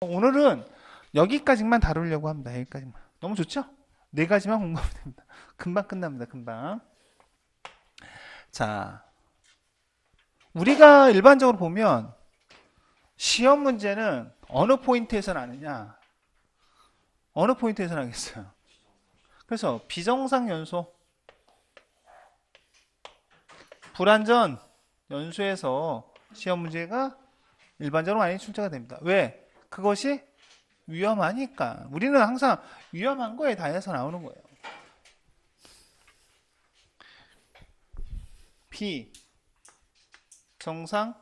오늘은 여기까지만 다루려고 합니다. 여기까지만. 너무 좋죠? 네 가지만 공부하면 됩니다. 금방 끝납니다. 금방. 자, 우리가 일반적으로 보면 시험 문제는 어느 포인트에서 나느냐? 어느 포인트에서 나겠어요? 그래서 비정상 연소, 불완전 연소에서 시험 문제가 일반적으로 많이 출제가 됩니다. 왜? 그것이 위험하니까. 우리는 항상 위험한 거에 대해서 나오는 거예요. 비정상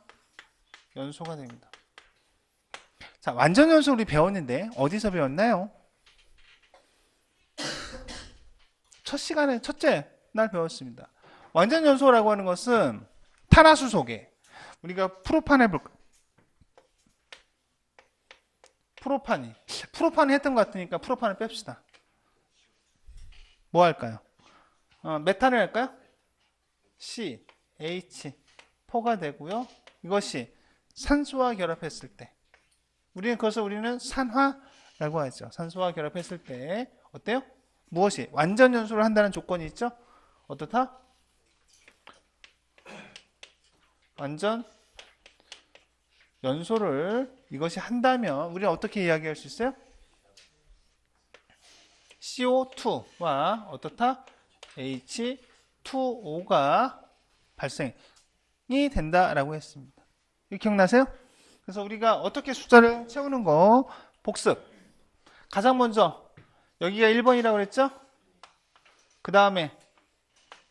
연소가 됩니다. 자, 완전 연소 우리 배웠는데 어디서 배웠나요? 첫 시간에 첫째 날 배웠습니다. 완전 연소라고 하는 것은 탄화수 속에 우리가 프로판 해볼까? 프로판이 했던 것 같으니까 프로판을 뺍시다. 뭐 할까요? 메탄을 할까요? C, H, 포가 되고요. 이것이 산소와 결합했을 때 그것을 우리는 산화라고 하죠. 산소와 결합했을 때 어때요? 무엇이? 완전 연소를 한다는 조건이 있죠? 어떻다? 완전 연소를 이것이 한다면 우리는 어떻게 이야기할 수 있어요? CO2와 어떻다? H2O가 발생이 된다라고 했습니다. 이거 기억나세요? 그래서 우리가 어떻게 숫자를 채우는 거 복습. 가장 먼저 여기가 1번이라고 그랬죠? 그 다음에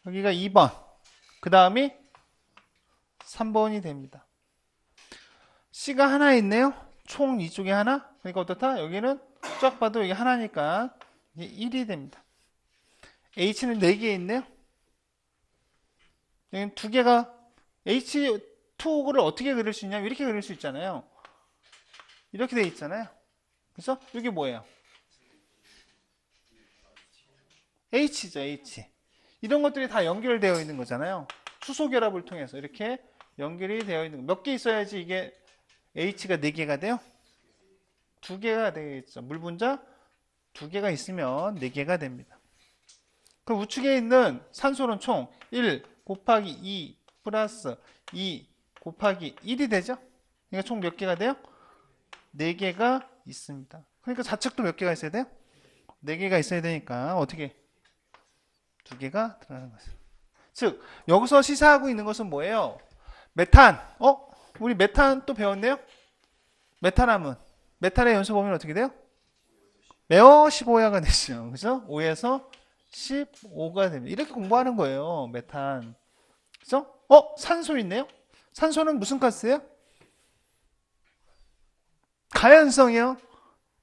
여기가 2번. 그 다음이 3번이 됩니다. C가 하나 있네요. 총 이쪽에 하나. 그러니까 어떻다? 여기는 쫙 봐도 여기 하나니까 이게 1이 됩니다. H는 4개 있네요. 여기는 2개가 H2O를 어떻게 그릴 수 있냐면 이렇게 그릴 수 있잖아요. 이렇게 돼 있잖아요. 그래서 이게 뭐예요? H죠, H. 이런 것들이 다 연결되어 있는 거잖아요. 수소 결합을 통해서 이렇게 연결이 되어 있는 거. 몇 개 있어야지 이게 H가 4개가 돼요? 2개가 되겠죠. 물 분자 2개가 있으면 4개가 됩니다. 그 우측에 있는 산소는 총 1 곱하기 2 플러스 2 곱하기 1이 되죠? 그러니까 총 몇 개가 돼요? 4개가 있습니다. 그러니까 좌측도 몇 개가 있어야 돼요? 4개가 있어야 되니까 어떻게 2개가 들어가는 거죠. 즉 여기서 시사하고 있는 것은 뭐예요? 메탄. 우리 메탄 또 배웠네요? 메탄하면 메탄의 연소 범위는 어떻게 돼요? 매어 15야가 되죠. 그죠? 5에서 15가 됩니다. 이렇게 공부하는 거예요. 메탄. 그죠? 산소 있네요? 산소는 무슨 가스예요? 가연성이요?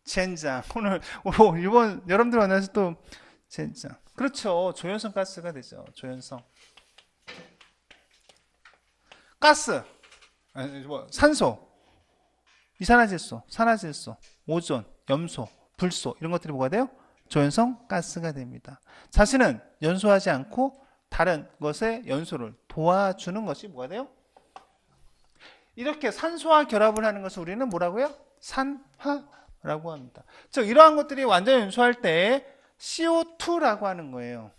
젠장. 오늘 이번 여러분들 만나서 또 젠장. 그렇죠. 조연성 가스가 되죠. 조연성. 가스. 산소. 이산화질소, 산화질소, 오존, 염소, 불소 이런 것들이 뭐가 돼요? 조연성 가스가 됩니다. 자신은 연소하지 않고 다른 것의 연소를 도와주는 것이 뭐가 돼요? 이렇게 산소와 결합을 하는 것을 우리는 뭐라고요? 산화라고 합니다. 즉 이러한 것들이 완전 연소할 때 CO2라고 하는 거예요.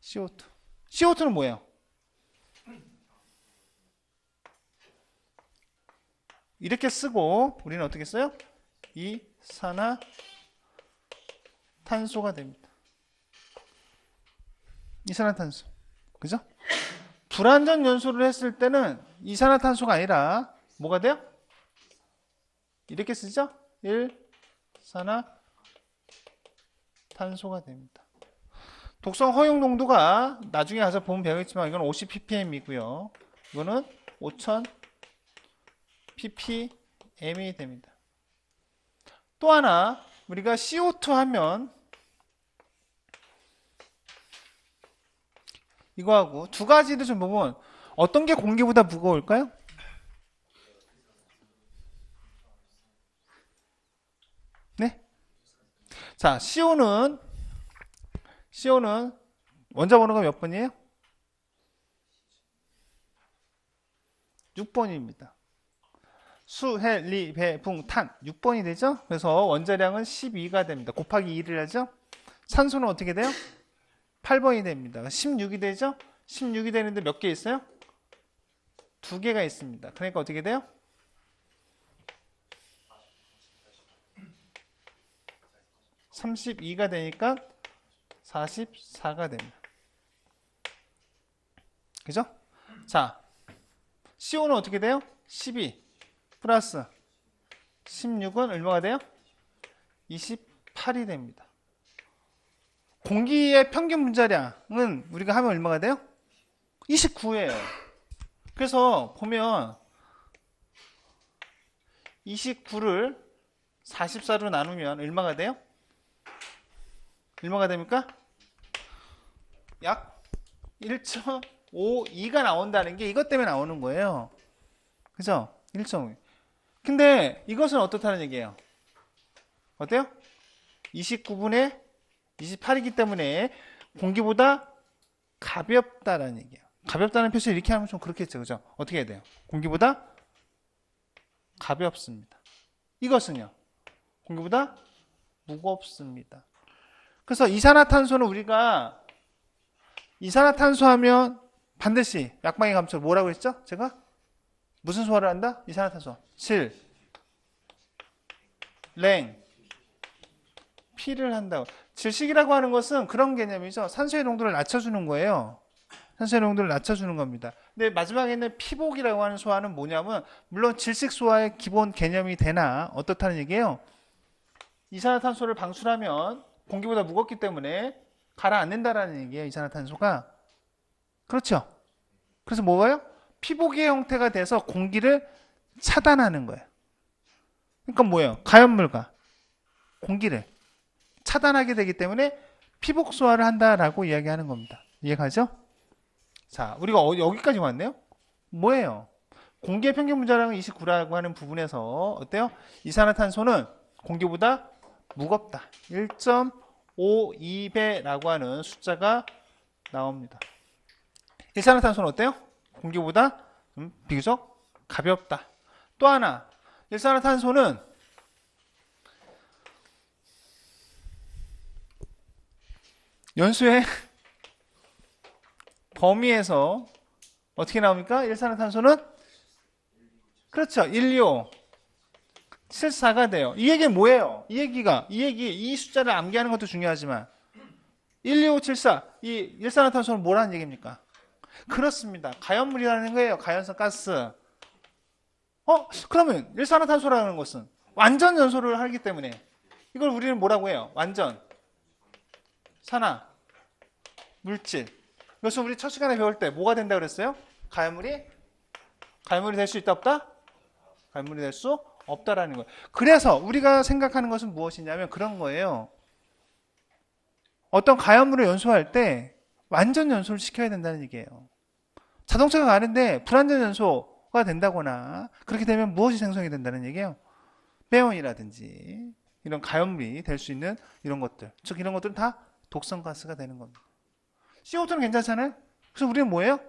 CO2. CO2는 뭐예요? 이렇게 쓰고 우리는 어떻게 써요? 이산화탄소가 됩니다. 이산화탄소. 그죠? 불완전 연소를 했을 때는 이산화탄소가 아니라 뭐가 돼요? 이렇게 쓰죠? 1산화탄소가 됩니다. 독성 허용 농도가 나중에 가서 보면 배우겠지만 이건 50ppm이고요. 이거는 5000 ppm이 됩니다. 또 하나 우리가 CO2 하면 이거하고 두 가지를 좀 보면 어떤 게 공기보다 무거울까요? 네? 자, CO는 원자 번호가 몇 번이에요? 6번입니다. 수, 해, 리, 배, 붕, 탄 6번이 되죠? 그래서 원자량은 12가 됩니다. 곱하기 2를 하죠? 산소는 어떻게 돼요? 8번이 됩니다. 16이 되죠? 16이 되는데 몇 개 있어요? 2개가 있습니다. 그러니까 어떻게 돼요? 32가 되니까 44가 됩니다. 그죠? 자, CO 는 어떻게 돼요? 12 플러스 16은 얼마가 돼요? 28이 됩니다. 공기의 평균 분자량은 우리가 하면 얼마가 돼요? 29예요. 그래서 보면 29를 44로 나누면 얼마가 돼요? 얼마가 됩니까? 약 1.52가 나온다는 게 이것 때문에 나오는 거예요. 그죠? 1.5. 근데 이것은 어떻다는 얘기예요? 어때요? 29분의 28이기 때문에 공기보다 가볍다라는 얘기예요. 가볍다는 표시를 이렇게 하면 좀 그렇겠죠. 그죠? 어떻게 해야 돼요? 공기보다 가볍습니다. 이것은요? 공기보다 무겁습니다. 그래서 이산화탄소는 우리가 이산화탄소 하면 반드시 약방의 감초 뭐라고 했죠? 제가? 무슨 소화를 한다? 이산화탄소. 질, 랭, 피를 한다고. 질식이라고 하는 것은 그런 개념이죠. 산소의 농도를 낮춰주는 거예요. 산소의 농도를 낮춰주는 겁니다. 근데 마지막에 있는 피복이라고 하는 소화는 뭐냐면 물론 질식 소화의 기본 개념이 되나 어떻다는 얘기예요. 이산화탄소를 방출하면 공기보다 무겁기 때문에 가라앉는다라는 얘기예요. 이산화탄소가. 그렇죠. 그래서 뭐예요? 피복의 형태가 돼서 공기를 차단하는 거예요. 그러니까 뭐예요? 가연물과 공기를 차단하게 되기 때문에 피복 소화를 한다라고 이야기하는 겁니다. 이해가죠? 자, 우리가 여기까지 왔네요. 뭐예요? 공기의 평균 분자량은 29라고 하는 부분에서 어때요? 이산화탄소는 공기보다 무겁다. 1.52배라고 하는 숫자가 나옵니다. 일산화탄소는 어때요? 공기보다 비교적 가볍다. 또 하나, 일산화탄소는 연수의 범위에서 어떻게 나옵니까? 일산화탄소는 그렇죠. 125, 74가 돼요. 이 얘기는 뭐예요? 이 숫자를 암기하는 것도 중요하지만 12574, 이 일산화탄소는 뭐라는 얘기입니까? 그렇습니다. 가연물이라는 거예요. 가연성 가스. 그러면 일산화탄소라는 것은 완전 연소를 하기 때문에 이걸 우리는 뭐라고 해요? 완전 산화 물질. 이것은 우리 첫 시간에 배울 때 뭐가 된다고 그랬어요? 가연물이 될 수 있다 없다? 가연물이 될 수 없다라는 거예요. 그래서 우리가 생각하는 것은 무엇이냐면 그런 거예요. 어떤 가연물을 연소할 때 완전 연소를 시켜야 된다는 얘기예요. 자동차가 가는데 불완전 연소가 된다거나 그렇게 되면 무엇이 생성이 된다는 얘기예요? 매연이라든지 이런 가연물이 될 수 있는 이런 것들, 즉 이런 것들은 다 독성가스가 되는 겁니다. CO2는 괜찮잖아요? 그래서 우리는 뭐예요?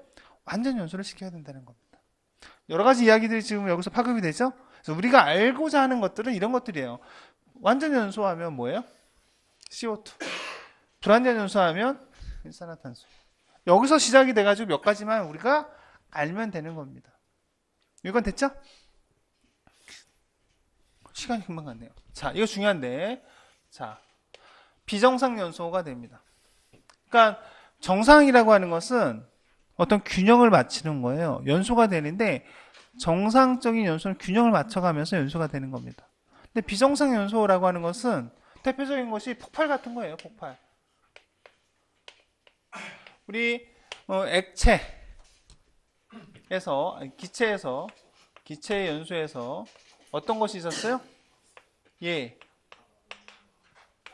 완전 연소를 시켜야 된다는 겁니다. 여러 가지 이야기들이 지금 여기서 파급이 되죠? 그래서 우리가 알고자 하는 것들은 이런 것들이에요. 완전 연소하면 뭐예요? CO2. 불완전 연소하면 일산화탄소. 여기서 시작이 돼가지고 몇 가지만 우리가 알면 되는 겁니다. 이건 됐죠? 시간이 금방 갔네요. 자, 이거 중요한데, 자, 비정상 연소가 됩니다. 그러니까 정상이라고 하는 것은 어떤 균형을 맞추는 거예요. 연소가 되는데 정상적인 연소는 균형을 맞춰가면서 연소가 되는 겁니다. 근데 비정상 연소라고 하는 것은 대표적인 것이 폭발 같은 거예요. 폭발. 우리 기체의 연소에서 어떤 것이 있었어요? 예,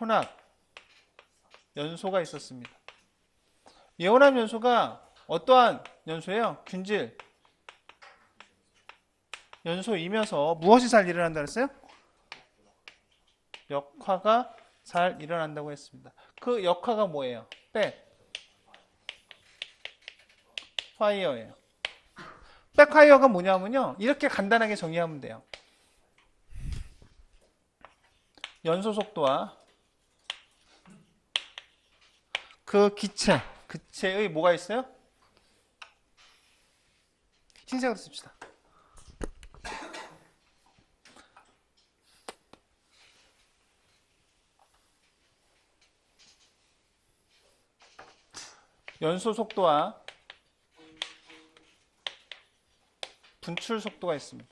혼합 연소가 있었습니다. 예혼합 연소가 어떠한 연소예요? 균질 연소이면서 무엇이 잘 일어난다 그랬어요? 역화가 잘 일어난다고 했습니다. 그 역화가 뭐예요? 파이어예요. 백화이어가 뭐냐면요. 이렇게 간단하게 정의하면 돼요. 연소 속도와 그 기체의 뭐가 있어요? 흰색으로 씁시다. 연소 속도와 분출 속도가 있습니다.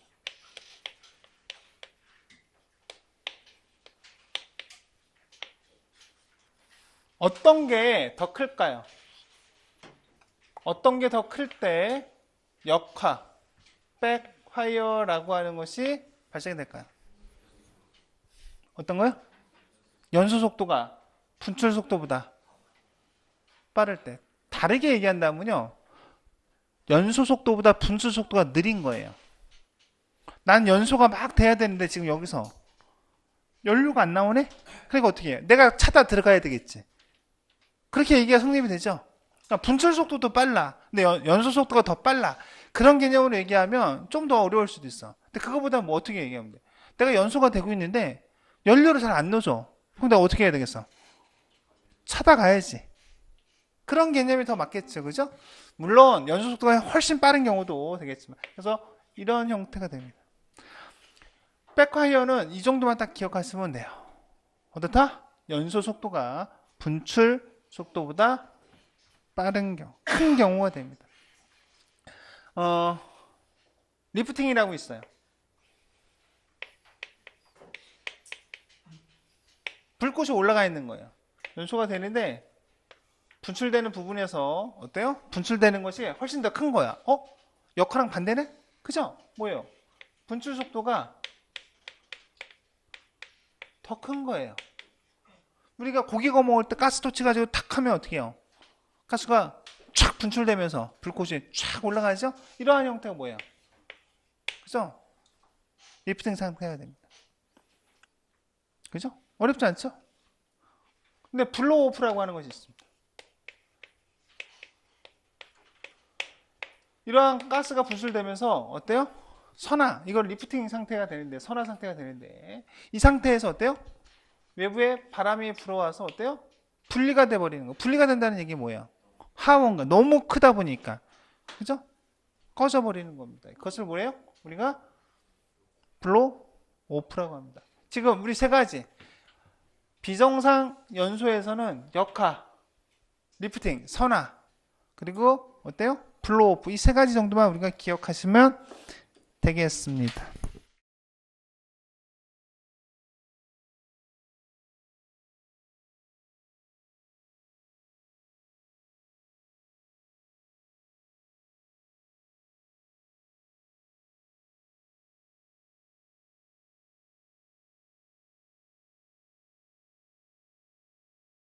어떤 게 더 클까요? 어떤 게 더 클 때 역화, 백화이어라고 하는 것이 발생이 될까요? 어떤 거요? 연소 속도가 분출 속도보다 빠를 때. 다르게 얘기한다면요. 연소 속도보다 분출 속도가 느린 거예요. 난 연소가 막 돼야 되는데 지금 여기서 연료가 안 나오네? 그러니까 어떻게 해요? 내가 차다 들어가야 되겠지. 그렇게 얘기가 성립이 되죠. 그러니까 분출 속도도 빨라. 근데 연소 속도가 더 빨라. 그런 개념으로 얘기하면 좀 더 어려울 수도 있어. 근데 그거보다 뭐 어떻게 얘기하면 돼? 내가 연소가 되고 있는데 연료를 잘 안 넣어줘. 그럼 내가 어떻게 해야 되겠어? 차다 가야지. 그런 개념이 더 맞겠죠. 그죠? 물론 연소 속도가 훨씬 빠른 경우도 되겠지만. 그래서 이런 형태가 됩니다. 백화이어는 이 정도만 딱 기억하시면 돼요. 어떻다? 연소 속도가 분출 속도보다 빠른 경우, 큰 경우가 됩니다. 리프팅이라고 있어요. 불꽃이 올라가 있는 거예요. 연소가 되는데 분출되는 부분에서 어때요? 분출되는 것이 훨씬 더 큰 거야. 역화랑 반대네? 그죠? 뭐예요? 분출 속도가 더 큰 거예요. 우리가 고기 구워 먹을 때 가스토치 가지고 탁 하면 어떻게 해요? 가스가 촥 분출되면서 불꽃이 촥 올라가죠? 이러한 형태가 뭐예요? 그죠? 리프팅 상태가 됩니다. 그죠? 어렵지 않죠? 근데 블로우오프라고 하는 것이 있습니다. 이러한 가스가 분출되면서 어때요? 선화, 이걸 리프팅 상태가 되는데, 선화 상태가 되는데, 이 상태에서 어때요? 외부에 바람이 불어와서 어때요? 분리가 돼버리는 거. 분리가 된다는 얘기 뭐예요? 하원가. 너무 크다 보니까. 그죠? 꺼져버리는 겁니다. 그것을 뭐래요? 우리가 블로우 오프라고 합니다. 지금 우리 세 가지. 비정상 연소에서는 역화, 리프팅, 선화, 그리고 어때요? 블로우 오프. 이 세 가지 정도만 우리가 기억하시면 되겠습니다.